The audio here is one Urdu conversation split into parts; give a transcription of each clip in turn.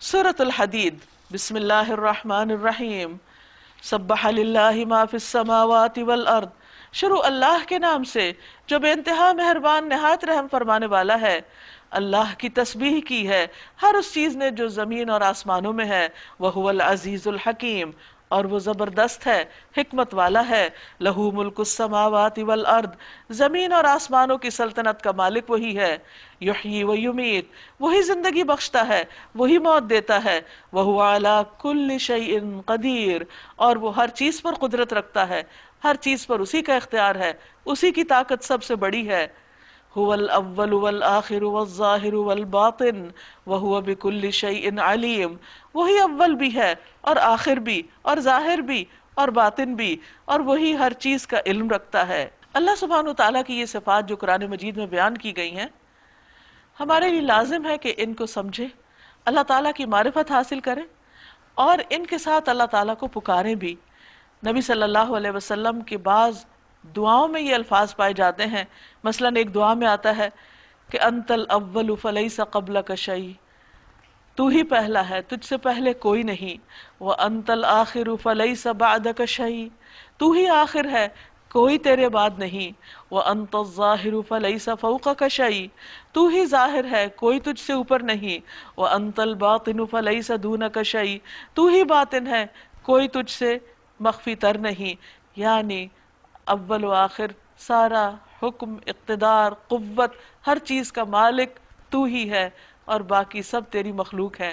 سورۃ الحدید، بسم اللہ الرحمن الرحیم۔ سبح للہ ما فی السماوات والارض، شروع اللہ کے نام سے جو بے انتہا مہربان نہایت رحم فرمانے والا ہے۔ اللہ کی تسبیح کی ہے ہر اس چیز نے جو زمین اور آسمانوں میں ہے۔ وہو العزیز الحکیم، اور وہ زبردست ہے، حکمت والا ہے۔ لہو ملک السماوات والارض، زمین اور آسمانوں کی سلطنت کا مالک وہی ہے۔ یحیی و یمیت، وہی زندگی بخشتا ہے، وہی موت دیتا ہے۔ وہو علی کل شیء قدیر، اور وہ ہر چیز پر قدرت رکھتا ہے، ہر چیز پر اسی کا اختیار ہے، اسی کی طاقت سب سے بڑی ہے۔ هو الاول والآخر والظاہر والباطن وهو بكل شیء علیم، وہی اول بھی ہے اور آخر بھی اور ظاہر بھی اور باطن بھی، اور وہی ہر چیز کا علم رکھتا ہے۔ اللہ سبحانہ وتعالیٰ کی یہ صفات جو قرآن مجید میں بیان کی گئی ہیں، ہمارے لیے لازم ہے کہ ان کو سمجھیں، اللہ تعالیٰ کی معرفت حاصل کریں اور ان کے ساتھ اللہ تعالیٰ کو پکاریں بھی۔ نبی صلی اللہ علیہ وسلم کے بعض دعاؤں میں یہ الفاظ پائے جاتے ہیں، مثلا ایک دعا میں آتا ہے کہ انت الاول فلیس قبلک شیء، تو ہی پہلا ہے، تجھ سے پہلے کوئی نہیں۔ وانت الآخر فلیس بعدک شیء، تو ہی آخر ہے، کوئی تیرے بعد نہیں۔ وانت الظاہر فلیس فوقک شیء، تو ہی ظاہر ہے، کوئی تجھ سے اوپر نہیں۔ وانت الباطن فلیس دونک شیء، تو ہی باطن ہے، کوئی تجھ سے مخفی تر نہیں۔ یعنی اول و آخر، سارا حکم، اقتدار، قوت، ہر چیز کا مالک تو ہی ہے، اور باقی سب تیری مخلوق ہے۔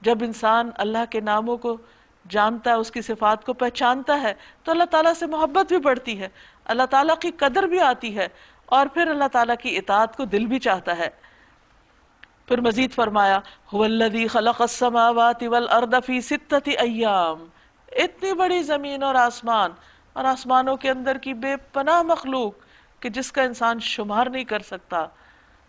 جب انسان اللہ کے ناموں کو جانتا ہے، اس کی صفات کو پہچانتا ہے، تو اللہ تعالیٰ سے محبت بھی بڑھتی ہے، اللہ تعالیٰ کی قدر بھی آتی ہے، اور پھر اللہ تعالیٰ کی اطاعت کو دل بھی چاہتا ہے۔ پھر مزید فرمایا هو الذی خلق السماوات والارض فی ستۃ ایام، اتنی بڑی زمین اور آسمانوں کے اندر کی بے پناہ مخلوق کہ جس کا انسان شمار نہیں کر سکتا،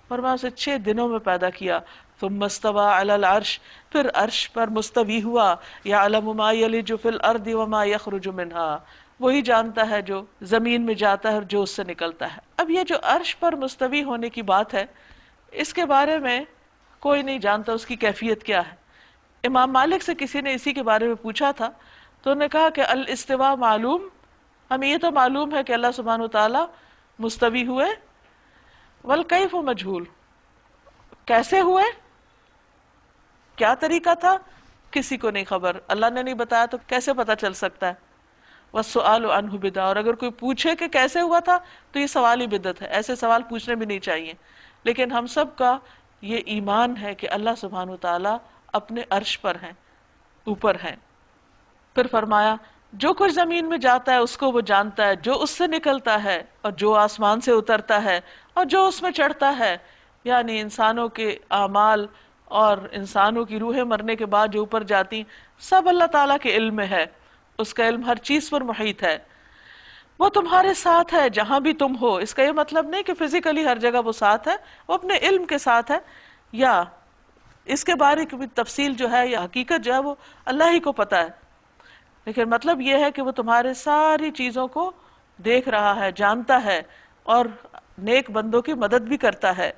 فرمایا اسے 6 دنوں میں پیدا کیا۔ ثم استوى علی العرش، پھر عرش پر مستوی ہوا۔ یعلم ما یلج فی الارض وما یخرج منها، وہی جانتا ہے جو زمین میں جاتا ہے اور جو اس سے نکلتا ہے۔ اب یہ جو عرش پر مستوی ہونے کی بات ہے، اس کے بارے میں کوئی نہیں جانتا اس کی کیفیت کیا ہے۔ امام مالک سے کسی نے اسی کے بارے میں پوچھا تھا، تو انہوں نے کہا کہ الاستواء معلوم، ہمیں یہ تو معلوم ہے کہ اللہ سبحانہ وتعالیٰ مستوی ہوئے، والکیف مجہول، کیسے ہوئے، کیا طریقہ تھا، کسی کو نہیں خبر، اللہ نے نہیں بتایا تو کیسے پتا چل سکتا ہے۔ والسؤال عنہ بدعہ، اور اگر کوئی پوچھے کہ کیسے ہوا تھا تو یہ سوال ہی بدعت ہے، ایسے سوال پوچھنے بھی نہیں چاہیے۔ لیکن ہم سب کا یہ ایمان ہے کہ اللہ سبحانہ وتعالیٰ اپنے عرش پر ہیں، اوپر ہیں۔ پھر فرمایا جو کچھ زمین میں جاتا ہے اس کو وہ جانتا ہے، جو اس سے نکلتا ہے اور جو آسمان سے اترتا ہے اور جو اس میں چڑھتا ہے، یعنی انسانوں کے اعمال اور انسانوں کی روحیں مرنے کے بعد جو اوپر جاتی، سب اللہ تعالیٰ کے علم میں ہے، اس کا علم ہر چیز پر محیط ہے۔ وہ تمہارے ساتھ ہے جہاں بھی تم ہو، اس کا یہ مطلب نہیں کہ فزیکلی ہر جگہ وہ ساتھ ہے، وہ اپنے علم کے ساتھ ہے، یا اس کے بارے کی تفصیل جو ہے یا حقیقت جو ہے وہ اللہ ہی کو پتہ ہے، لیکن مطلب یہ ہے کہ وہ تمہارے ساری چیزوں کو دیکھ رہا ہے، جانتا ہے، اور نیک بندوں کی مدد بھی کرتا ہے۔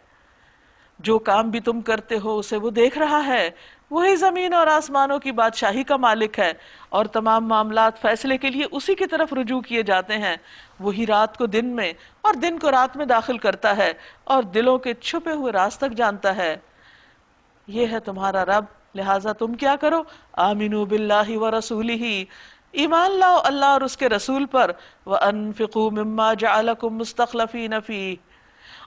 جو کام بھی تم کرتے ہو اسے وہ دیکھ رہا ہے۔ وہی زمین اور آسمانوں کی بادشاہی کا مالک ہے، اور تمام معاملات فیصلے کے لیے اسی کی طرف رجوع کیے جاتے ہیں۔ وہی رات کو دن میں اور دن کو رات میں داخل کرتا ہے، اور دلوں کے چھپے ہوئے راز تک جانتا ہے۔ یہ ہے تمہارا رب، لہٰذا تم کیا کرو، آمنوا باللہ ورسولہ، ایمان لاؤ اللہ اور اس کے رسول پر، وانفقوا مما جعلکم مستخلفین فیہ،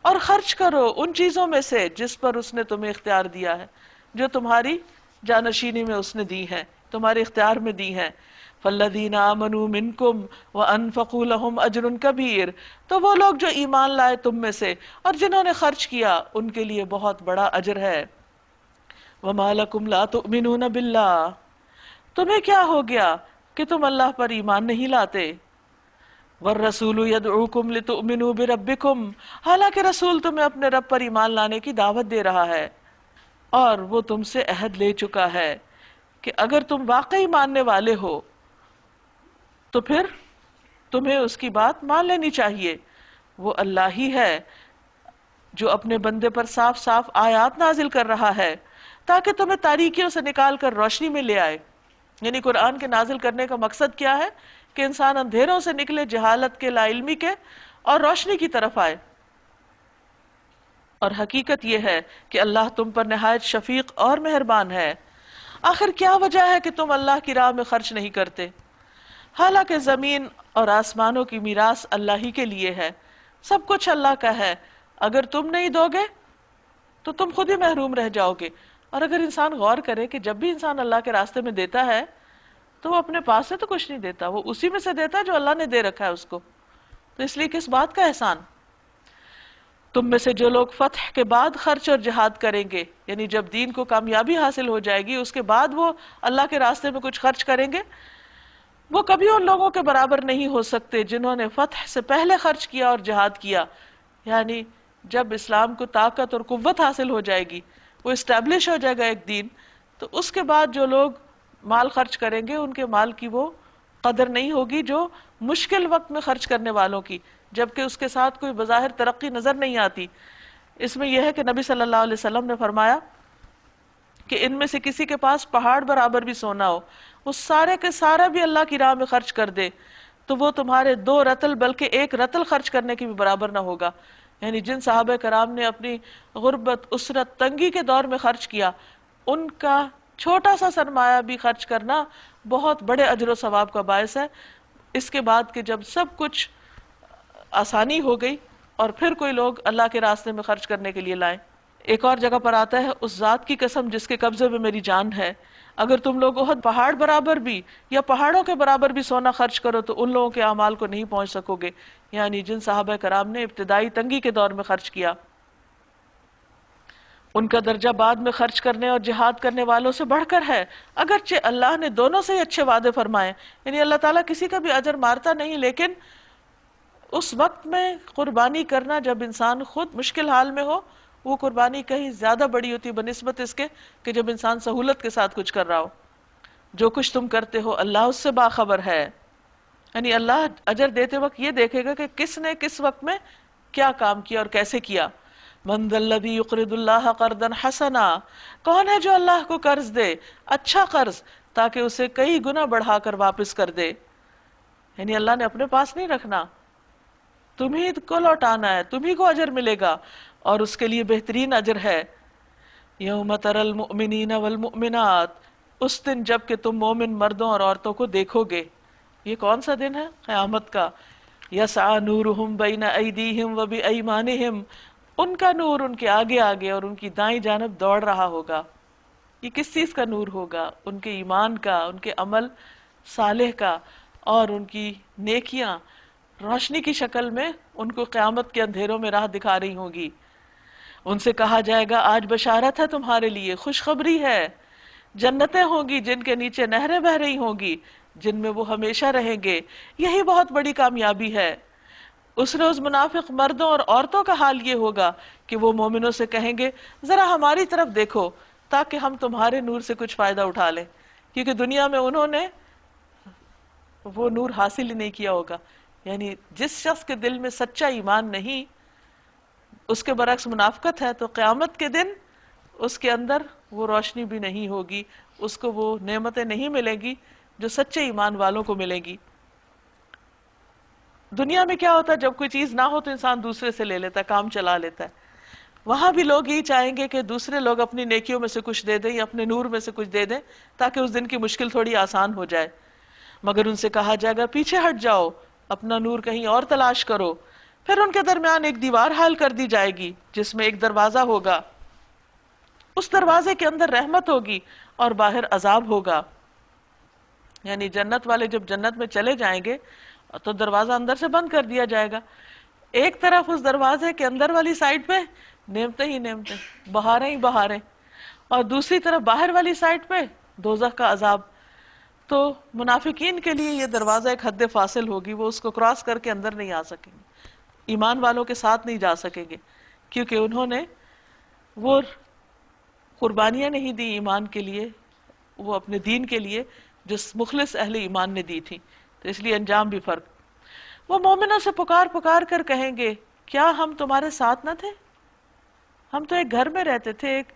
اور خرچ کرو ان چیزوں میں سے جس پر اس نے تمہیں اختیار دیا ہے، جو تمہاری جانشینی میں اس نے دی ہیں، تمہارے اختیار میں دی ہیں۔ فالذین آمنوا منکم وانفقوا لهم اجر کبیر، تو وہ لوگ جو ایمان لائے تم میں سے اور جنہوں نے خرچ کیا، ان کے لیے بہت بڑا اجر ہے۔ وما لکم لا تؤمنون باللہ، تمہیں کیا ہو گیا کہ تم اللہ پر ایمان نہیں لاتے۔ والرسول یدعوکم لتؤمنوا بربکم، حالانکہ رسول تمہیں اپنے رب پر ایمان لانے کی دعوت دے رہا ہے، اور وہ تم سے عہد لے چکا ہے کہ اگر تم واقعی ماننے والے ہو تو پھر تمہیں اس کی بات مان لینی چاہیے۔ وہ اللہ ہی ہے جو اپنے بندے پر صاف صاف آیات نازل کر رہا ہے۔ تاکہ تمہیں تاریکیوں سے نکال کر روشنی میں لے آئے. یعنی قرآن کے نازل کرنے کا مقصد کیا ہے؟ کہ انسان اندھیروں سے نکلے، جہالت کے، لا علمی کے، اور روشنی کی طرف آئے. اور حقیقت یہ ہے کہ اللہ تم پر نہایت شفیق اور مہربان ہے. آخر کیا وجہ ہے کہ تم اللہ کی راہ میں خرچ نہیں کرتے؟ حالانکہ زمین اور آسمانوں کی میراث اللہ ہی کے لیے ہے، سب کچھ اللہ کا ہے. اگر تم نہیں دو گے تو تم خود ہی محروم رہ جاؤ گے. اور اگر انسان غور کرے کہ جب بھی انسان اللہ کے راستے میں دیتا ہے تو وہ اپنے پاس سے تو کچھ نہیں دیتا، وہ اسی میں سے دیتا ہے جو اللہ نے دے رکھا ہے اس کو. تو اس لیے کس بات کا احسان؟ تم میں سے جو لوگ فتح کے بعد خرچ اور جہاد کریں گے، یعنی جب دین کو کامیابی حاصل ہو جائے گی اس کے بعد وہ اللہ کے راستے میں کچھ خرچ کریں گے، وہ کبھی ان لوگوں کے برابر نہیں ہو سکتے جنہوں نے فتح سے پہلے خرچ کیا اور جہاد کیا. یعنی جب اسلام کو طاقت اور قوت حاصل ہو جائے گی، وہ اسٹیبلش ہو جائے گا ایک دین، تو اس کے بعد جو لوگ مال خرچ کریں گے ان کے مال کی وہ قدر نہیں ہوگی جو مشکل وقت میں خرچ کرنے والوں کی، جبکہ اس کے ساتھ کوئی بظاہر ترقی نظر نہیں آتی. اس میں یہ ہے کہ نبی صلی اللہ علیہ وسلم نے فرمایا کہ ان میں سے کسی کے پاس پہاڑ برابر بھی سونا ہو، وہ سارے کے سارا بھی اللہ کی راہ میں خرچ کر دے تو وہ تمہارے 2 رطل بلکہ 1 رطل خرچ کرنے کی بھی برابر نہ ہوگا. یعنی جن صحابہ کرام نے اپنی غربت، اسرت، تنگی کے دور میں خرچ کیا، ان کا چھوٹا سا سرمایہ بھی خرچ کرنا بہت بڑے اجر و ثواب کا باعث ہے. اس کے بعد کہ جب سب کچھ آسانی ہو گئی اور پھر کوئی لوگ اللہ کے راستے میں خرچ کرنے کے لیے لائیں. ایک اور جگہ پر آتا ہے، اس ذات کی قسم جس کے قبضے میں میری جان ہے، اگر تم لوگ احد پہاڑ برابر بھی یا پہاڑوں کے برابر بھی سونا خرچ کرو تو ان لوگوں کے اعمال کو نہیں پہنچ سکو گے. یعنی جن صحابہ کرام نے ابتدائی تنگی کے دور میں خرچ کیا، ان کا درجہ بعد میں خرچ کرنے اور جہاد کرنے والوں سے بڑھ کر ہے، اگرچہ اللہ نے دونوں سے ہی اچھے وعدے فرمائے. یعنی اللہ تعالیٰ کسی کا بھی اجر مارتا نہیں، لیکن اس وقت میں قربانی کرنا جب انسان خود مشکل حال میں ہو، وہ قربانی کہیں زیادہ بڑی ہوتی بنسبت اس کے کہ جب انسان سہولت کے ساتھ کچھ کر رہا ہو. جو کچھ تم کرتے ہو اللہ اس سے باخبر ہے. یعنی اللہ اجر دیتے وقت یہ دیکھے گا کہ کس نے کس وقت میں کیا کام کیا اور کیسے کیا. من ذا الذی یقرض اللہ قرضا حسنا، کون ہے جو اللہ کو قرض دے، اچھا قرض، تاکہ اسے کئی گنا بڑھا کر واپس کر دے. یعنی اللہ نے اپنے پاس نہیں رکھنا، تمہیں کو لوٹانا ہے، تمہیں کو اجر ملے گا، اور اس کے لیے بہترین اجر ہے. یوم تری المؤمنین والمؤمنات، اس دن جب کہ تم مومن مردوں اور عورتوں کو دیکھو گے. یہ کون سا دن ہے؟ قیامت کا. یسعی نورہم بین ایدیہم وبایمانہم، ان کا نور ان کے آگے آگے اور ان کی دائیں جانب دوڑ رہا ہوگا. یہ کس چیز کا نور ہوگا؟ ان کے ایمان کا، ان کے عمل صالح کا، اور ان کی نیکیاں روشنی کی شکل میں ان کو قیامت کے اندھیروں میں راہ دکھا رہی ہوں گی. ان سے کہا جائے گا آج بشارت ہے تمہارے لیے، خوشخبری ہے، جنتیں ہوں گی جن کے نیچے نہریں بہہ رہی ہوں گی، جن میں وہ ہمیشہ رہیں گے. یہی بہت بڑی کامیابی ہے. اس روز منافق مردوں اور عورتوں کا حال یہ ہوگا کہ وہ مومنوں سے کہیں گے ذرا ہماری طرف دیکھو تاکہ ہم تمہارے نور سے کچھ فائدہ اٹھا لیں، کیونکہ دنیا میں انہوں نے وہ نور حاصل ہی نہیں کیا ہوگا. یعنی جس شخص کے دل میں سچا ایمان نہیں، اس کے برعکس منافقت ہے، تو قیامت کے دن اس کے اندر وہ روشنی بھی نہیں ہوگی، اس کو وہ نعمتیں نہیں ملیں گی جو سچے ایمان والوں کو ملیں گی. دنیا میں کیا ہوتا ہے، جب کوئی چیز نہ ہو تو انسان دوسرے سے لے لیتا ہے، کام چلا لیتا ہے. وہاں بھی لوگ یہی چاہیں گے کہ دوسرے لوگ اپنی نیکیوں میں سے کچھ دے دیں یا اپنے نور میں سے کچھ دے دیں تاکہ اس دن کی مشکل تھوڑی آسان ہو جائے. مگر ان سے کہا جائے گا پیچھے ہٹ جاؤ، اپنا نور کہیں اور تلاش کرو. پھر ان کے درمیان ایک دیوار حائل کر دی جائے گی جس میں ایک دروازہ ہوگا، اس دروازے کے اندر رحمت ہوگی اور باہر عذاب ہوگا. یعنی جنت والے جب جنت میں چلے جائیں گے تو دروازہ اندر سے بند کر دیا جائے گا. ایک طرف اس دروازے کے اندر والی سائڈ پہ نعمتیں ہی نعمتیں، بہاریں ہی بہاریں، اور دوسری طرف باہر والی سائڈ پہ دوزخ کا عذاب. تو منافقین کے لیے یہ دروازہ ایک حد فاصل ہوگی، وہ اس کو کراس کر کے اندر نہیں آ سکیں گے، ایمان والوں کے ساتھ نہیں جا سکیں گے، کیونکہ انہوں نے وہ قربانیاں نہیں دی ایمان کے لیے، وہ اپنے دین کے لیے جس مخلص اہل ایمان نے دی تھی. تو اس لیے انجام بھی فرق. وہ مومنوں سے پکار پکار کر کہیں گے کیا ہم تمہارے ساتھ نہ تھے؟ ہم تو ایک گھر میں رہتے تھے، ایک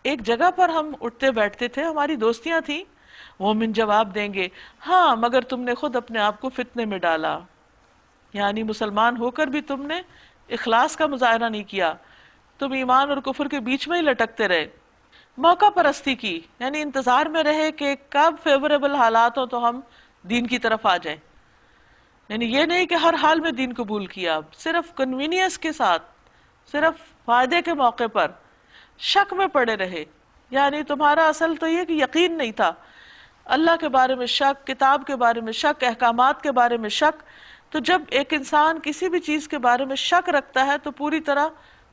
ایک جگہ پر ہم اٹھتے بیٹھتے تھے، ہماری دوستیاں تھیں، مومن جواب دیں گے ہاں مگر تم نے خود اپنے آپ کو فتنے میں ڈالا، یعنی مسلمان ہو کر بھی تم نے اخلاص کا مظاہرہ نہیں کیا، تم ایمان اور کفر کے بیچ میں ہی لٹکتے رہے۔ موقع پرستی کی، یعنی انتظار میں رہے کہ کب فیوریبل حالات ہو تو ہم دین کی طرف آ جائیں، یعنی یہ نہیں کہ ہر حال میں دین قبول کیا، صرف کنوینئنس کے ساتھ، صرف فائدے کے موقع پر شک میں پڑے رہے، یعنی تمہارا اصل تو یہ کہ یقین نہیں تھا، اللہ کے بارے میں شک، کتاب کے بارے میں شک، احکامات کے بارے میں شک۔ تو جب ایک انسان کسی بھی چیز کے بارے میں شک رکھتا ہے تو پوری طرح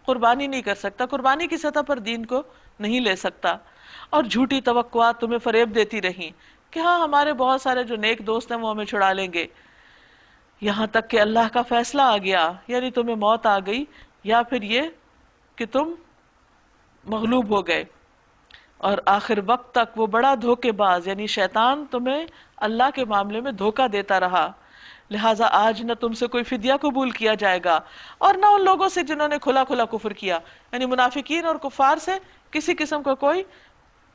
قربانی نہیں کر سکتا، قربانی کی سطح پر دین کو نہیں لے سکتا، اور جھوٹی توقعات تمہیں فریب دیتی رہیں کہ ہاں ہمارے بہت سارے جو نیک دوست ہیں وہ ہمیں چھڑا لیں گے، یہاں تک کہ اللہ کا فیصلہ آ گیا، یعنی تمہیں موت آ گئی، یا پھر یہ کہ تم مغلوب ہو گئے، اور آخر وقت تک وہ بڑا دھوکے باز یعنی شیطان تمہیں اللہ کے معاملے میں دھوکہ دیتا رہا، لہٰذا آج نہ تم سے کوئی فدیہ قبول کیا جائے گا اور نہ ان لوگوں سے جنہوں نے کھلا کھلا کفر کیا، یعنی منافقین اور کفار سے کسی قسم کا کوئی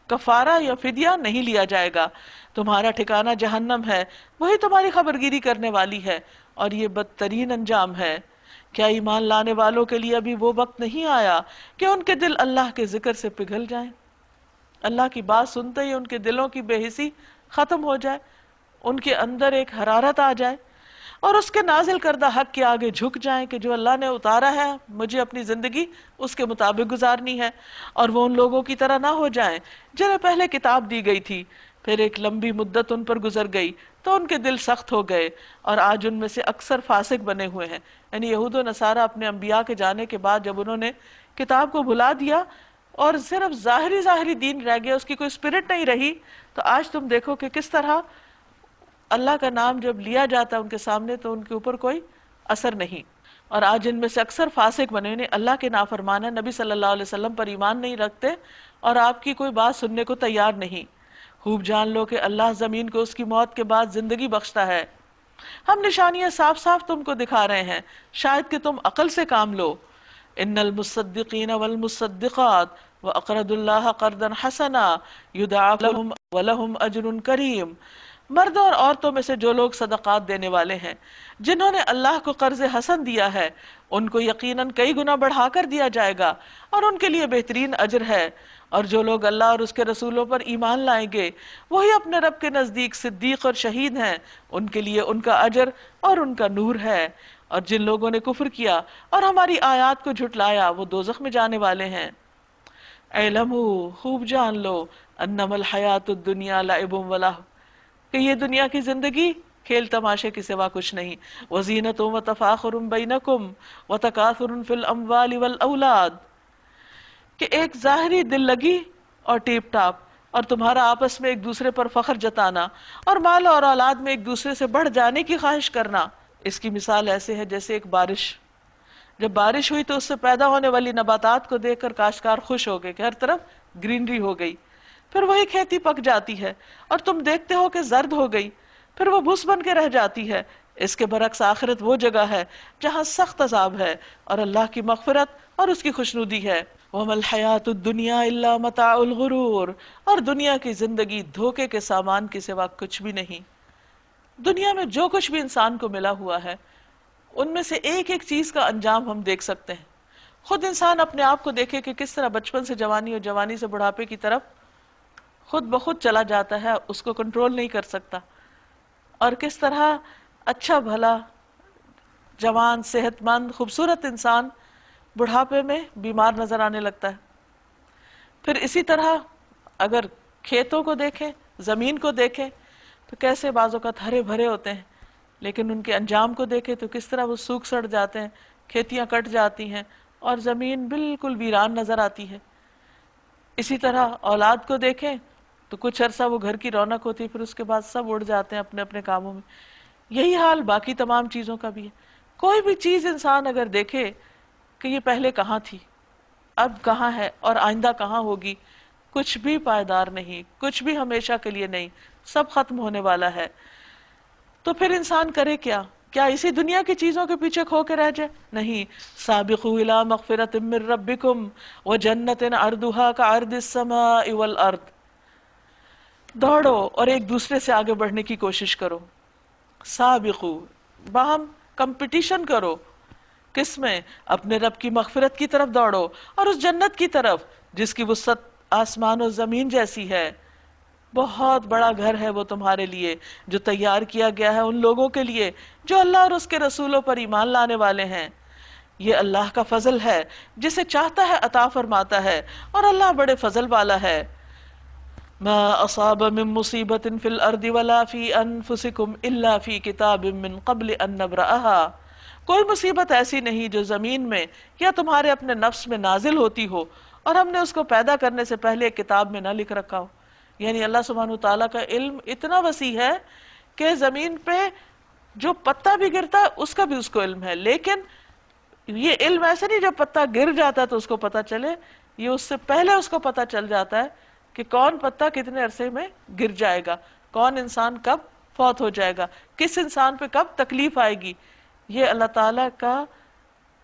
کفارہ یا فدیہ نہیں لیا جائے گا، تمہارا ٹھکانہ جہنم ہے، وہی تمہاری خبرگیری کرنے والی ہے، اور یہ بدترین انجام ہے۔ کیا ایمان لانے والوں کے لیے ابھی وہ وقت نہیں آیا کہ ان کے دل اللہ کے ذکر سے پگھل جائیں، اللہ کی بات سنتے ہی ان کے دلوں کی بے حسی ختم ہو جائے، ان کے اندر ایک حرارت آ جائے، اور اس کے نازل کردہ حق کے آگے جھک جائیں کہ جو اللہ نے اتارا ہے مجھے اپنی زندگی اس کے مطابق گزارنی ہے، اور وہ ان لوگوں کی طرح نہ ہو جائیں جنہیں پہلے کتاب دی گئی تھی، پھر ایک لمبی مدت ان پر گزر گئی تو ان کے دل سخت ہو گئے، اور آج ان میں سے اکثر فاسق بنے ہوئے ہیں۔ یعنی یہود و نصارہ اپنے انبیاء کے جانے کے بعد جب انہوں نے کتاب کو بھلا دیا اور صرف ظاہری دین رہ گیا، اس کی کوئی اسپرٹ نہیں رہی، تو آج تم دیکھو کہ کس طرح اللہ کا نام جب لیا جاتا ہے ان کے سامنے تو ان کے اوپر کوئی اثر نہیں، اور آج ان میں سے اکثر فاسق بنے، انہیں اللہ کے نافرمان ہیں، نبی صلی اللہ علیہ وسلم پر ایمان نہیں رکھتے اور آپ کی کوئی بات سننے کو تیار نہیں۔ خوب جان لو کہ اللہ زمین کو اس کی موت کے بعد زندگی بخشتا ہے، ہم نشانیاں صاف صاف تم کو دکھا رہے ہیں، شاید کہ تم عقل سے کام لو۔ ان المصدقین والمصدقات واقرضوا اللہ قرضا حسنا یضاعف لهم ولهم اجر کریم، مردوں اور عورتوں میں سے جو لوگ صدقات دینے والے ہیں، جنہوں نے اللہ کو قرض حسن دیا ہے، ان کو یقیناً کئی گنا بڑھا کر دیا جائے گا، اور ان کے لیے بہترین اجر ہے۔ اور جو لوگ اللہ اور اس کے رسولوں پر ایمان لائیں گے وہی اپنے رب کے نزدیک صدیق اور شہید ہیں، ان کے لیے ان کا اجر اور ان کا نور ہے، اور جن لوگوں نے کفر کیا اور ہماری آیات کو جھٹلایا وہ دوزخ میں جانے والے ہیں۔ اعلموا، خوب جان لو، انما الحیات الدنیا لعب و لہو، کہ یہ دنیا کی زندگی کھیل تماشے کے سوا کچھ نہیں، وزینت و تفاخر بینکم وتکاثر فی الاموال والاولاد، کہ ایک ظاہری دل لگی اور ٹیپ ٹاپ، اور تمہارا آپس میں ایک دوسرے پر فخر جتانا اور مال اور اولاد میں ایک دوسرے سے بڑھ جانے کی خواہش کرنا۔ اس کی مثال ایسے ہے جیسے ایک بارش، جب بارش ہوئی تو اس سے پیدا ہونے والی نباتات کو دیکھ کر کاشتکار خوش ہو گئے کہ ہر طرف گرینری ہو گئی، پھر وہی کھیتی پک جاتی ہے اور تم دیکھتے ہو کہ زرد ہو گئی، پھر وہ بھوس بن کے رہ جاتی ہے۔ اس کے برعکس آخرت وہ جگہ ہے جہاں سخت عذاب ہے اور اللہ کی مغفرت اور اس کی خوشنودی ہے۔ وَمَا الْحَيَاةُ الدُّنْيَا إِلَّا مَتَاعُ الْغُرُورِ، اور دنیا کی زندگی دھوکے کے سامان کے سوا کچھ بھی نہیں۔ دنیا میں جو کچھ بھی انسان کو ملا ہوا ہے ان میں سے ایک ایک چیز کا انجام ہم دیکھ سکتے ہیں۔ خود انسان اپنے آپ کو دیکھے کہ کس طرح بچپن سے جوانی اور جوانی سے بڑھاپے کی طرف خود بخود چلا جاتا ہے، اس کو کنٹرول نہیں کر سکتا، اور کس طرح اچھا بھلا جوان صحت مند خوبصورت انسان بڑھاپے میں بیمار نظر آنے لگتا ہے۔ پھر اسی طرح اگر کھیتوں کو دیکھیں، زمین کو دیکھیں تو کیسے بعض اوقات ہرے بھرے ہوتے ہیں، لیکن ان کے انجام کو دیکھیں تو کس طرح وہ سوکھ سڑ جاتے ہیں، کھیتیاں کٹ جاتی ہیں اور زمین بالکل ویران نظر آتی ہے۔ اسی طرح اولاد کو دیکھیں تو کچھ عرصہ وہ گھر کی رونق ہوتی ہے، پھر اس کے بعد سب اڑ جاتے ہیں اپنے اپنے کاموں میں۔ یہی حال باقی تمام چیزوں کا بھی ہے۔ کوئی بھی چیز انسان اگر دیکھے کہ یہ پہلے کہاں تھی، اب کہاں ہے اور آئندہ کہاں ہوگی، کچھ بھی پائیدار نہیں، کچھ بھی ہمیشہ کے لیے نہیں، سب ختم ہونے والا ہے۔ تو پھر انسان کرے کیا؟ کیا اسی دنیا کی چیزوں کے پیچھے کھو کے رہ جائے؟ نہیں. سابقوا الی مغفرۃ من ربکم وجنۃ عرضھا کعرض السماء والارض. دوڑو اور ایک دوسرے سے آگے بڑھنے کی کوشش کرو. سابقو، باہم کمپٹیشن کرو. کس میں؟ اپنے رب کی مغفرت کی طرف دوڑو اور اس جنت کی طرف جس کی وسعت آسمان و زمین جیسی ہے. بہت بڑا گھر ہے وہ تمہارے لیے جو تیار کیا گیا ہے ان لوگوں کے لیے جو اللہ اور اس کے رسولوں پر ایمان لانے والے ہیں. یہ اللہ کا فضل ہے، جسے چاہتا ہے عطا فرماتا ہے، اور اللہ بڑے فضل والا ہے. ما اصاب من مصیبت فی الارض ولا فی انفسکم الا فی کتاب من قبل ان نبرأها. کوئی مصیبت ایسی نہیں جو زمین میں یا تمہارے اپنے نفس میں نازل ہوتی ہو اور ہم نے اس کو پیدا کرنے سے پہلے ایک کتاب میں نہ لکھ رکھا ہو. یعنی اللہ سبحانہ تعالیٰ کا علم اتنا وسیع ہے کہ زمین پہ جو پتا بھی گرتا ہے اس کا بھی اس کو علم ہے. لیکن یہ علم ایسے نہیں جب پتا گر جاتا ہے تو اس کو پتا چلے، یہ اس سے پہلے اس کو پتا چل جاتا ہے کہ کون پتا کتنے عرصے میں گر جائے گا، کون انسان کب فوت ہو جائے گا، کس انسان پہ کب تکلیف آئے گی. یہ اللہ تعالیٰ کا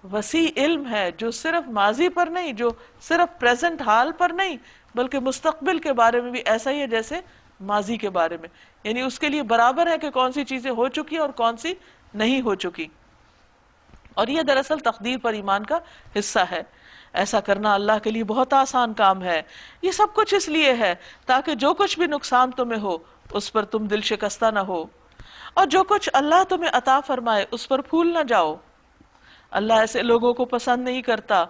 وسیع علم ہے جو صرف ماضی پر نہیں، جو صرف پریزنٹ حال پر نہیں، بلکہ مستقبل کے بارے میں بھی ایسا ہی ہے جیسے ماضی کے بارے میں. یعنی اس کے لیے برابر ہے کہ کون سی چیزیں ہو چکی اور کون سی نہیں ہو چکی. اور یہ دراصل تقدیر پر ایمان کا حصہ ہے. ایسا کرنا اللہ کے لیے بہت آسان کام ہے. یہ سب کچھ اس لیے ہے تاکہ جو کچھ بھی نقصان تمہیں ہو اس پر تم دل شکستہ نہ ہو، اور جو کچھ اللہ تمہیں عطا فرمائے اس پر پھول نہ جاؤ. اللہ ایسے لوگوں کو پسند نہیں کرتا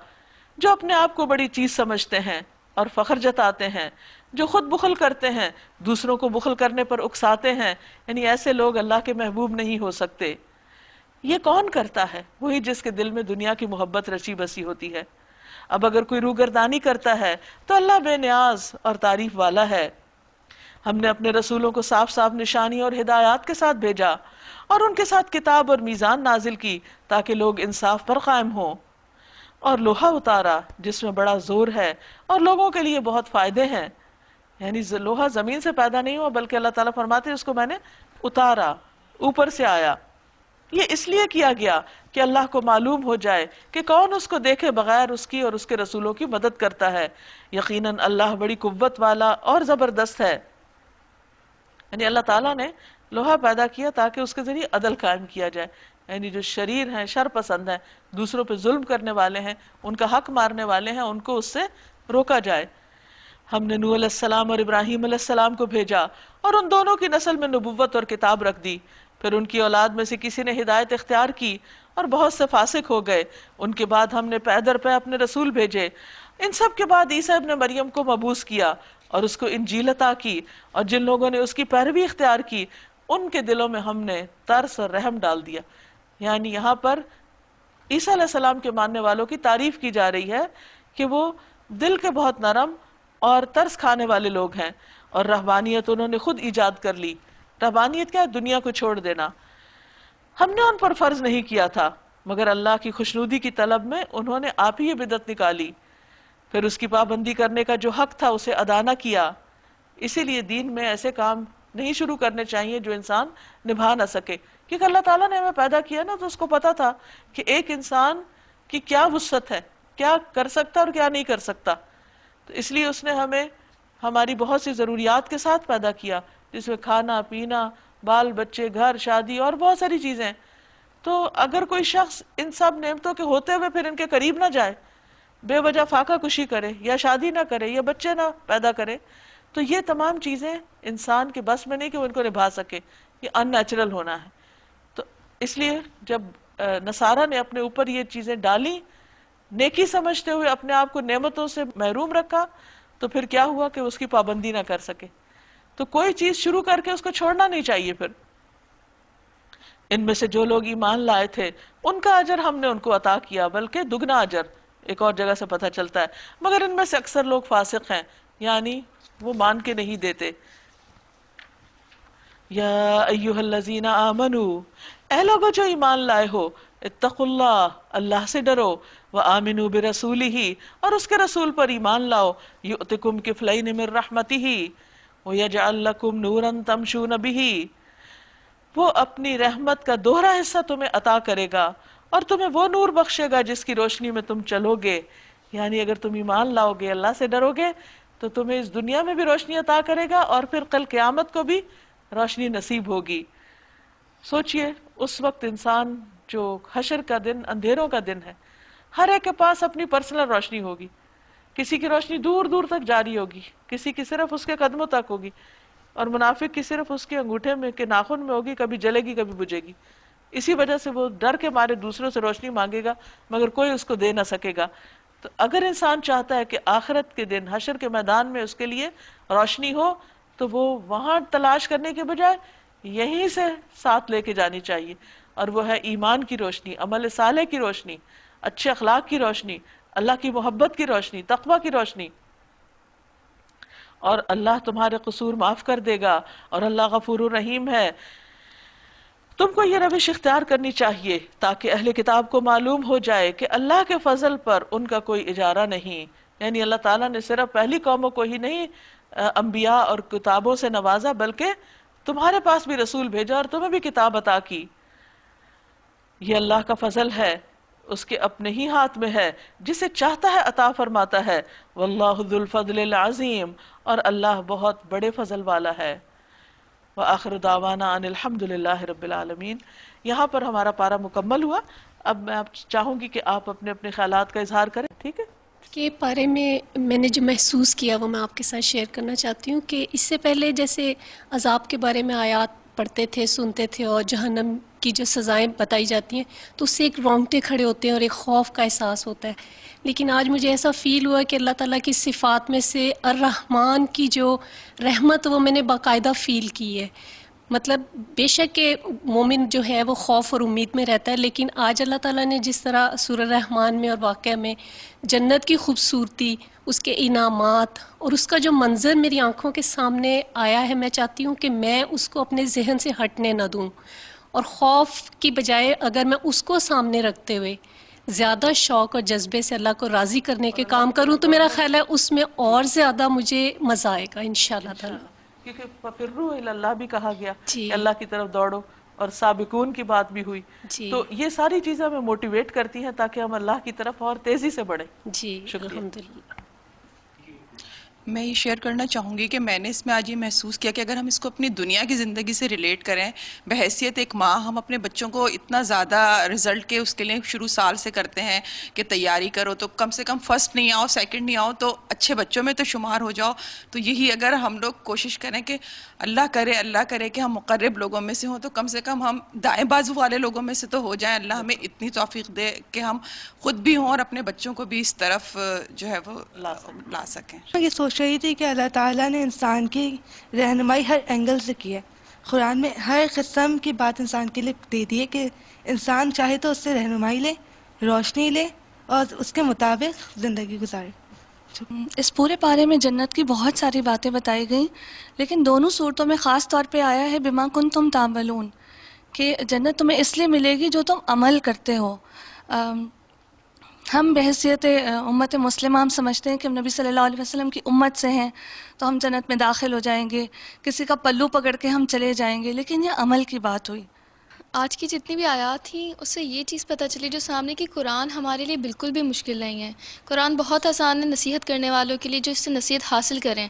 جو اپنے آپ کو بڑی چیز سمجھتے ہیں اور فخر جتاتے ہیں، جو خود بخل کرتے ہیں، دوسروں کو بخل کرنے پر اکساتے ہیں. یعنی ایسے لوگ اللہ کے محبوب نہیں ہو سکتے. یہ کون کرتا ہے؟ وہی جس کے دل میں دنیا کی محبت رچی بسی ہوتی ہے. اب اگر کوئی روگردانی کرتا ہے تو اللہ بے نیاز اور تعریف والا ہے. ہم نے اپنے رسولوں کو صاف صاف نشانی اور ہدایات کے ساتھ بھیجا اور ان کے ساتھ کتاب اور میزان نازل کی تاکہ لوگ انصاف پر قائم ہوں، اور لوہا اتارا جس میں بڑا زور ہے اور لوگوں کے لیے بہت فائدے ہیں. یعنی لوہا زمین سے پیدا نہیں ہوا بلکہ اللہ تعالیٰ فرماتے ہیں اس کو میں نے اتارا، اوپر سے آیا. یہ اس لیے کیا گیا کہ اللہ کو معلوم ہو جائے کہ کون اس کو دیکھے بغیر اس کی اور اس کے رسولوں کی مدد کرتا ہے. یقیناً اللہ بڑی قوت والا اور زبردست ہے. یعنی اللہ تعالیٰ نے لوہا پیدا کیا تاکہ اس کے ذریعے عدل قائم کیا جائے. یعنی جو شریر ہیں، شر پسند ہیں، دوسروں پہ ظلم کرنے والے ہیں، ان کا حق مارنے والے ہیں، ان کو اس سے روکا جائے. ہم نے نوح علیہ السلام اور ابراہیم علیہ السلام کو بھیجا اور ان دونوں کی نسل میں نبوت اور کتاب رکھ دی. پھر ان کی اولاد میں سے کسی نے ہدایت اختیار کی اور بہت سے فاسق ہو گئے. ان کے بعد ہم نے پے در پے اپنے رسول بھیجے. ان سب کے بعد عیسیٰ ابن مریم کو مبعوث کیا اور اس کو انجیل عطا کی، اور جن لوگوں نے اس کی پیروی اختیار کی ان کے دلوں میں ہم نے ترس اور رحم ڈال دیا. یعنی یہاں پر عیسیٰ علیہ السلام کے ماننے والوں کی تعریف کی جا رہی ہے کہ وہ دل کے بہت نرم اور ترس کھانے والے لوگ ہیں، اور رہبانیت انہوں نے خود ایجاد کر لی. رہبانیت کیا ہے؟ دنیا کو چھوڑ دینا. ہم نے ان پر فرض نہیں کیا تھا مگر اللہ کی خوشنودی کی طلب میں انہوں نے آپ ہی یہ بدعت نکالی. پھر اس کی پابندی کرنے کا جو حق تھا اسے ادا نہ کیا. اسی لیے دین میں ایسے کام نہیں شروع کرنے چاہیے جو انسان نبھا نہ سکے، کیونکہ اللہ تعالیٰ نے ہمیں پیدا کیا نا تو اس کو پتا تھا کہ ایک انسان کی کیا وسعت ہے، کیا کر سکتا اور کیا نہیں کر سکتا. تو اس لیے اس نے ہمیں ہماری بہت سی ضروریات کے ساتھ پیدا کیا، جس میں کھانا پینا، بال بچے، گھر، شادی اور بہت ساری چیزیں. تو اگر کوئی شخص ان سب نعمتوں کے ہوتے ہوئے پھر ان کے قریب نہ جائے، بے وجہ فاقہ کشی کرے یا شادی نہ کرے یا بچے نہ پیدا کرے، تو یہ تمام چیزیں انسان کے بس میں نہیں کہ وہ ان کو نبھا سکے. یہ ان نیچرل ہونا ہے. تو اس لیے جب نصارہ نے اپنے اوپر یہ چیزیں ڈالی، نیکی سمجھتے ہوئے اپنے آپ کو نعمتوں سے محروم رکھا، تو پھر کیا ہوا کہ اس کی پابندی نہ کر سکے. تو کوئی چیز شروع کر کے اس کو چھوڑنا نہیں چاہیے. پھر ان میں سے جو لوگ ایمان لائے تھے ان کا اجر ہم نے ان کو عطا کیا، بلکہ دگنا اجر. ایک اور جگہ سے پتہ چلتا ہے. مگر ان میں سے اکثر لوگ فاسق ہیں، یعنی وہ مان کے نہیں دیتے. یا ایھا الذین آمنو، اے لوگو جو ایمان لائے ہو، اتقوا اللہ، اللہ سے ڈرو، وآمنوا برسولہ، اور اس کے رسول پر ایمان لاؤ، یؤتکم کفلین من رحمتہ ویجعل لکم نورا تمشون بہ، وہ اپنی رحمت کا دوہرا حصہ تمہیں عطا کرے گا اور تمہیں وہ نور بخشے گا جس کی روشنی میں تم چلو گے. یعنی اگر تم ایمان لاؤ گے، اللہ سے ڈرو گے، تو تمہیں اس دنیا میں بھی روشنی عطا کرے گا اور پھر کل قیامت کو بھی روشنی نصیب ہوگی. سوچئے اس وقت انسان جو حشر کا دن اندھیروں کا دن ہے، ہر ایک کے پاس اپنی پرسنل روشنی ہوگی. کسی کی روشنی دور دور تک جاری ہوگی، کسی کی صرف اس کے قدموں تک ہوگی، اور منافق کی صرف اس کے انگوٹھے میں کے ناخن میں ہوگی، کبھی جلے گی کبھی بجھے گی. اسی وجہ سے وہ ڈر کے مارے دوسروں سے روشنی مانگے گا مگر کوئی اس کو دے نہ سکے گا. تو اگر انسان چاہتا ہے کہ آخرت کے دن حشر کے میدان میں اس کے لیے روشنی ہو، تو وہ وہاں تلاش کرنے کے بجائے یہیں سے ساتھ لے کے جانی چاہیے، اور وہ ہے ایمان کی روشنی، عمل صالح کی روشنی، اچھے اخلاق کی روشنی، اللہ کی محبت کی روشنی، تقوی کی روشنی. اور اللہ تمہارے قصور معاف کر دے گا، اور اللہ غفور الرحیم ہے. تم کو یہ روش اختیار کرنی چاہیے تاکہ اہل کتاب کو معلوم ہو جائے کہ اللہ کے فضل پر ان کا کوئی اجارہ نہیں. یعنی اللہ تعالیٰ نے صرف پہلی قوموں کو ہی نہیں انبیاء اور کتابوں سے نوازا، بلکہ تمہارے پاس بھی رسول بھیجا اور تمہیں بھی کتاب عطا کی. یہ اللہ کا فضل ہے، اس کے اپنے ہی ہاتھ میں ہے، جسے چاہتا ہے عطا فرماتا ہے. واللہ ذو الفضل العظیم، اور اللہ بہت بڑے فضل والا ہے. وآخر دعوانا ان الحمد للہ رب العالمین. یہاں پر ہمارا پارہ مکمل ہوا. اب میں چاہوں گی کہ آپ اپنے اپنے خیالات کا اظہار کریں. ٹھیک ہے؟ کے بارے میں نے جو محسوس کیا وہ میں آپ کے ساتھ شیئر کرنا چاہتی ہوں کہ اس سے پہلے جیسے عذاب کے بارے میں آیات پڑھتے تھے، سنتے تھے، اور جہنم کی جو سزائیں بتائی جاتی ہیں تو اس سے ایک رونگٹے کھڑے ہوتے ہیں اور ایک خوف کا احساس ہوتا ہے. لیکن آج مجھے ایسا فیل ہوا کہ اللہ تعالیٰ کی صفات میں سے الرحمن کی جو رحمت وہ میں نے باقاعدہ فیل کی ہے. مطلب بے شک کہ مومن جو ہے وہ خوف اور امید میں رہتا ہے، لیکن آج اللہ تعالیٰ نے جس طرح سورہ رحمان میں اور واقعہ میں جنت کی خوبصورتی، اس کے انعامات اور اس کا جو منظر میری آنکھوں کے سامنے آیا ہے، میں چاہتی ہوں کہ میں اس کو اپنے ذہن سے ہٹنے نہ دوں، اور خوف کی بجائے اگر میں اس کو سامنے رکھتے ہوئے زیادہ شوق اور جذبے سے اللہ کو راضی کرنے کے کام کروں تو میرا خیال ہے اس میں اور زیادہ مجھے مزہ آئے گا انشاءاللہ تعالی. کیونکہ فَفِرُّوا إِلَى اللَّهِ بھی کہا گیا جی کہ اللہ کی طرف دوڑو، اور سابقون کی بات بھی ہوئی. جی تو یہ ساری چیزیں ہمیں موٹیویٹ کرتی ہیں تاکہ ہم اللہ کی طرف اور تیزی سے بڑھیں. جی شکریہ. الحمدللہ. میں یہ شیئر کرنا چاہوں گی کہ میں نے اس میں آج یہ محسوس کیا کہ اگر ہم اس کو اپنی دنیا کی زندگی سے ریلیٹ کریں، بحیثیت ایک ماں ہم اپنے بچوں کو اتنا زیادہ رزلٹ کے اس کے لیے شروع سال سے کرتے ہیں کہ تیاری کرو تو کم سے کم فرسٹ نہیں آؤ، سیکنڈ نہیں آؤ تو اچھے بچوں میں تو شمار ہو جاؤ. تو یہی اگر ہم لوگ کوشش کریں کہ اللہ کرے کہ ہم مقرب لوگوں میں سے ہوں، تو کم سے کم ہم دائیں بازو والے لوگوں میں سے تو ہو جائیں. اللہ ہمیں اتنی توفیق دے کہ ہم خود بھی ہوں اور اپنے بچوں کو بھی اس طرف جو ہے وہ لا سکیں. یہ سوچ رہی تھی کہ اللہ تعالیٰ نے انسان کی رہنمائی ہر اینگل سے کی ہے. قرآن میں ہر قسم کی بات انسان کے لیے دے دی ہے کہ انسان چاہے تو اس سے رہنمائی لے، روشنی لے اور اس کے مطابق زندگی گزارے. اس پورے پارے میں جنت کی بہت ساری باتیں بتائی گئیں، لیکن دونوں صورتوں میں خاص طور پہ آیا ہے بما کنتم تعملون، کہ جنت تمہیں اس لیے ملے گی جو تم عمل کرتے ہو. ہم بحیثیت امت مسلمہ ہم سمجھتے ہیں کہ ہم نبی صلی اللہ علیہ وسلم کی امت سے ہیں تو ہم جنت میں داخل ہو جائیں گے، کسی کا پلو پکڑ کے ہم چلے جائیں گے، لیکن یہ عمل کی بات ہوئی. آج کی جتنی بھی آیات تھیں اس سے یہ چیز پتہ چلی جو سامنے کہ قرآن ہمارے لیے بالکل بھی مشکل نہیں ہے. قرآن بہت آسان ہے نصیحت کرنے والوں کے لیے جو اس سے نصیحت حاصل کریں.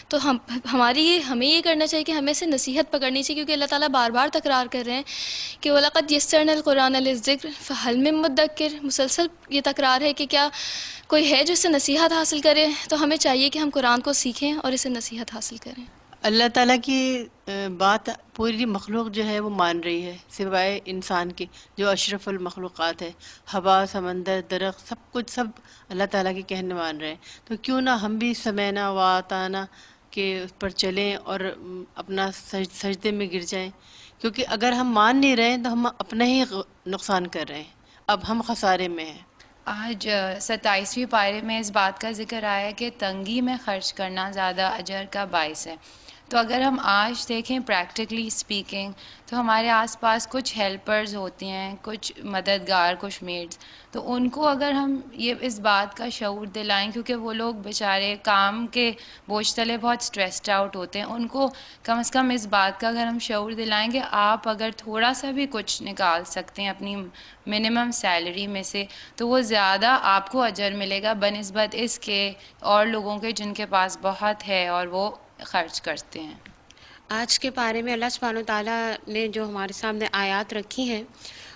تو ہمیں یہ کرنا چاہیے کہ ہمیں سے نصیحت پکڑنی چاہیے، کیونکہ اللہ تعالیٰ بار بار تکرار کر رہے ہیں کہ وَلَقَدْ يَسَّرْنَا الْقُرْآنَ لِلذِّكْرِ فَهَلْ مِن مُدَّكِّرٍ. مسلسل یہ تکرار ہے کہ کیا کوئی ہے جو اس سے نصیحت حاصل کرے. تو ہمیں چاہیے کہ ہم قرآن کو سیکھیں اور اسے نصیحت حاصل کریں. اللہ تعالیٰ کی بات پوری مخلوق جو ہے وہ مان رہی ہے سوائے انسان کے جو اشرف المخلوقات ہے. ہوا، سمندر، درخت، سب اللہ تعالیٰ کے کہنے مان رہے ہیں. تو کیوں نہ ہم بھی سمینا و اطعنا کے اس پر چلیں اور اپنا سجدے میں گر جائیں، کیونکہ اگر ہم مان نہیں رہے تو ہم اپنا ہی نقصان کر رہے ہیں. اب ہم خسارے میں ہیں. آج 27ویں پارے میں اس بات کا ذکر آیا ہے کہ تنگی میں خرچ کرنا زیادہ اجر کا باعث ہے. تو اگر ہم آج دیکھیں پریکٹیکلی اسپیکنگ تو ہمارے آس پاس کچھ ہیلپرز ہوتی ہیں, کچھ مددگار, کچھ میڈس, تو ان کو اگر ہم یہ اس بات کا شعور دلائیں, کیونکہ وہ لوگ بیچارے کام کے بوجھ تلے بہت اسٹریسڈ آؤٹ ہوتے ہیں, ان کو کم از کم اس بات کا اگر ہم شعور دلائیں گے آپ اگر تھوڑا سا بھی کچھ نکال سکتے ہیں اپنی منیمم سیلری میں سے تو وہ زیادہ آپ کو اجر ملے گا بنسبت اس کے اور لوگوں کے جن کے پاس بہت ہے اور وہ خرچ کرتے ہیں. آج کے بارے میں اللہ سبحانہ و تعالیٰ نے جو ہمارے سامنے آیات رکھی ہیں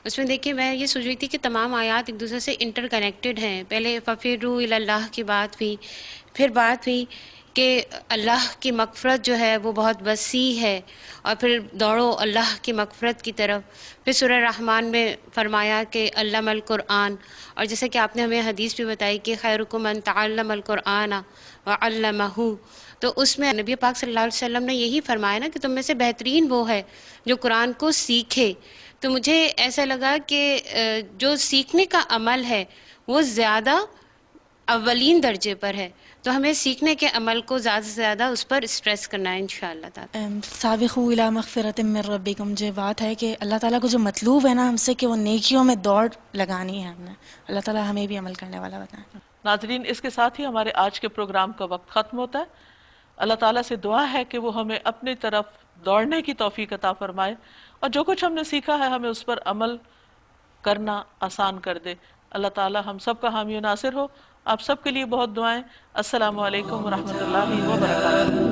اس میں دیکھیے میں یہ سوچ رہی تھی کہ تمام آیات ایک دوسرے سے انٹر کنیکٹڈ ہیں. پہلے ففروا الی اللہ کی بات ہوئی, پھر بات ہوئی کہ اللہ کی مغفرت جو ہے وہ بہت وسیع ہے اور پھر دوڑو اللہ کی مغفرت کی طرف. پھر سورہ رحمان میں فرمایا کہ علم القرآن, اور جیسے کہ آپ نے ہمیں حدیث بھی بتائی کہ خیرکم من تعلم القرآن وعلمہ, تو اس میں نبی پاک صلی اللہ علیہ وسلم نے یہی فرمایا نا کہ تم میں سے بہترین وہ ہے جو قرآن کو سیکھے. تو مجھے ایسا لگا کہ جو سیکھنے کا عمل ہے وہ زیادہ اولین درجے پر ہے, تو ہمیں سیکھنے کے عمل کو زیادہ سے زیادہ اس پر اسٹریس کرنا ہے انشاءاللہ تعالی. سابقوا الی مغفرۃ من ربکم, جو بات ہے کہ اللہ تعالیٰ کو جو مطلوب ہے نا ہم سے کہ وہ نیکیوں میں دوڑ لگانی ہے ہم نے, اللہ تعالیٰ ہمیں بھی عمل کرنے والا بتائیں. ناظرین, اس کے ساتھ ہی ہمارے آج کے پروگرام کا وقت ختم ہوتا ہے. اللہ تعالیٰ سے دعا ہے کہ وہ ہمیں اپنی طرف دوڑنے کی توفیق عطا فرمائے اور جو کچھ ہم نے سیکھا ہے ہمیں اس پر عمل کرنا آسان کر دے. اللہ تعالیٰ ہم سب کا حامی و ناصر ہو. آپ سب کے لیے بہت دعائیں. السلام علیکم ورحمۃ اللہ وبرکاتہ.